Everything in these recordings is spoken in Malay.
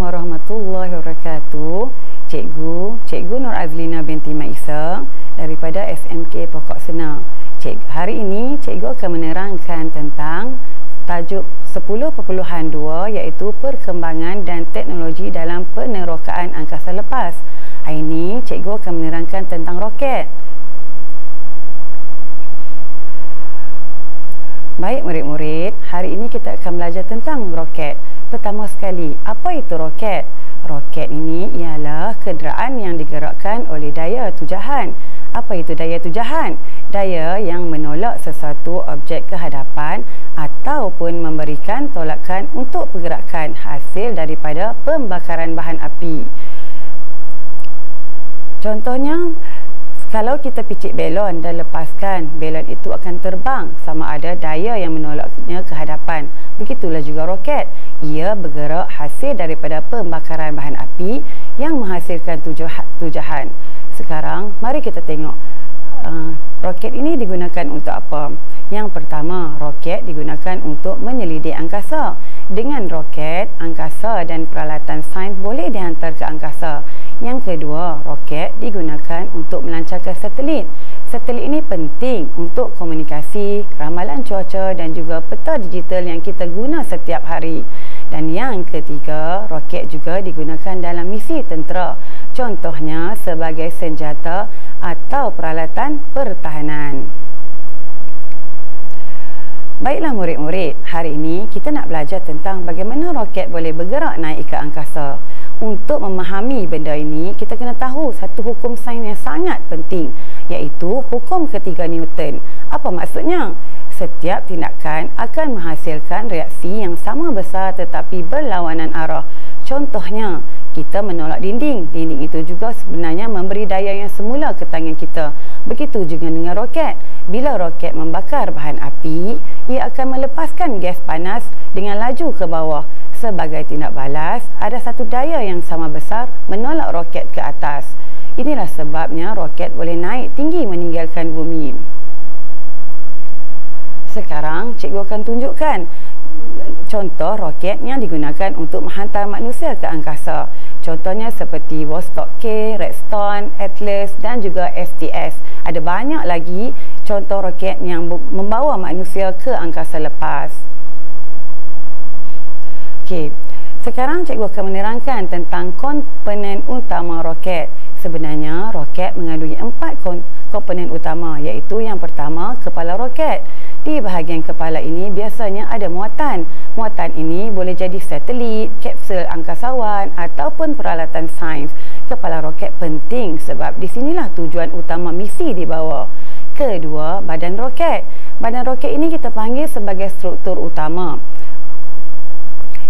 Assalamualaikum warahmatullahi wabarakatuh. Cikgu Nur Azlina binti Maisa daripada SMK Pokok Sena. Hari ini cikgu akan menerangkan tentang tajuk 10.2 iaitu perkembangan dan teknologi dalam penerokaan angkasa lepas. Hari ini cikgu akan menerangkan tentang roket. Baik murid-murid, hari ini kita akan belajar tentang roket. Pertama sekali, apa itu roket? Roket ini ialah kenderaan yang digerakkan oleh daya tujahan. Apa itu daya tujahan? Daya yang menolak sesuatu objek ke hadapan ataupun memberikan tolakan untuk pergerakan hasil daripada pembakaran bahan api. Contohnya, kalau kita picit belon dan lepaskan, belon itu akan terbang sama ada daya yang menolaknya ke hadapan. Begitulah juga roket. Ia bergerak hasil daripada pembakaran bahan api yang menghasilkan tujahan. Sekarang, mari kita tengok roket ini digunakan untuk apa? Yang pertama, roket digunakan untuk menyelidik angkasa. Dengan roket, angkasa dan peralatan sains boleh dihantar ke angkasa. Yang kedua, roket digunakan untuk melancarkan satelit. Satelit ini penting untuk komunikasi, ramalan cuaca dan juga peta digital yang kita guna setiap hari. Dan yang ketiga, roket juga digunakan dalam misi tentera. Contohnya sebagai senjata atau peralatan pertahanan. Baiklah murid-murid, hari ini kita nak belajar tentang bagaimana roket boleh bergerak naik ke angkasa. Untuk memahami benda ini, kita kena tahu satu hukum sains yang sangat penting, iaitu hukum ketiga Newton. Apa maksudnya? Setiap tindakan akan menghasilkan reaksi yang sama besar tetapi berlawanan arah. Contohnya, kita menolak dinding. Dinding itu juga sebenarnya memberi daya yang semula ke tangan kita. Begitu juga dengan roket. Bila roket membakar bahan api, ia akan melepaskan gas panas dengan laju ke bawah. Sebagai tindak balas, ada satu daya yang sama besar menolak roket ke atas. Inilah sebabnya roket boleh naik tinggi meninggalkan bumi. Sekarang, cikgu akan tunjukkan contoh roket yang digunakan untuk menghantar manusia ke angkasa. Contohnya seperti Vostok K, Redstone, Atlas dan juga STS. Ada banyak lagi contoh roket yang membawa manusia ke angkasa lepas. Okey, sekarang cikgu akan menerangkan tentang komponen utama roket. Sebenarnya roket mengandungi 4 komponen utama, iaitu yang pertama, kepala roket. Di bahagian kepala ini biasanya ada muatan. Muatan ini boleh jadi satelit, kapsul angkasawan ataupun peralatan sains. Kepala roket penting sebab di sinilah tujuan utama misi dibawa. Kedua, badan roket. Badan roket ini kita panggil sebagai struktur utama.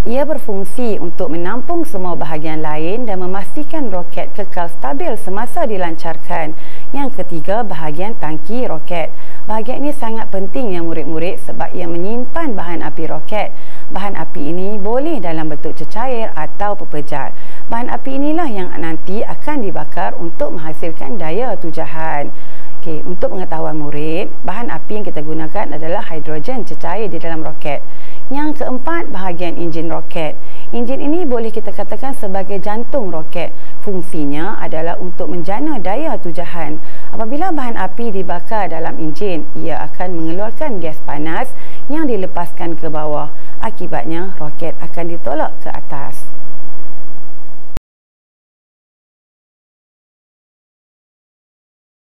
Ia berfungsi untuk menampung semua bahagian lain dan memastikan roket kekal stabil semasa dilancarkan. Yang ketiga, bahagian tangki roket. Bahagian ini sangat penting ya murid-murid sebab ia menyimpan bahan api roket. Bahan api ini boleh dalam bentuk cecair atau pepejat. Bahan api inilah yang nanti akan dibakar untuk menghasilkan daya tujahan. Okey, untuk pengetahuan murid, bahan api yang kita gunakan adalah hidrogen cecair di dalam roket. Yang keempat, bahagian enjin roket. Enjin ini boleh kita katakan sebagai jantung roket. Fungsinya adalah untuk menjana daya tujahan. Apabila bahan api dibakar dalam enjin, ia akan mengeluarkan gas panas yang dilepaskan ke bawah. Akibatnya, roket akan ditolak ke atas.